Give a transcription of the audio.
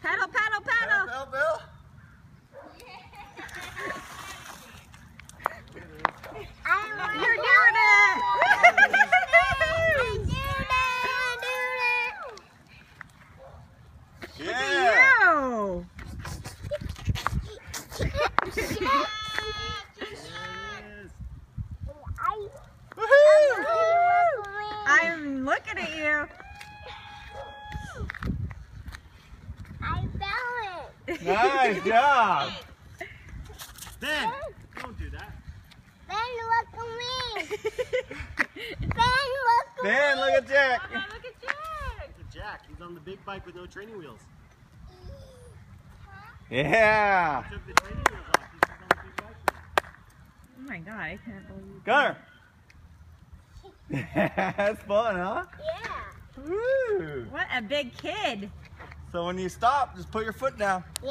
Paddle, paddle, paddle. Paddle, Bill. You're doing it. Yeah. You. I'm looking at you. I fell it. Nice job. Ben, don't do that. Ben, look at me. Ben, look at Dan, look at Jack. Look at Jack. Look at Jack. He's on the big bike with no training wheels. Yeah. He took the training wheels off. He's just on the big bike now. Oh my God, I can't believe Gunner. That's fun, huh? Yeah. Woo. What a big kid. So when you stop, just put your foot down.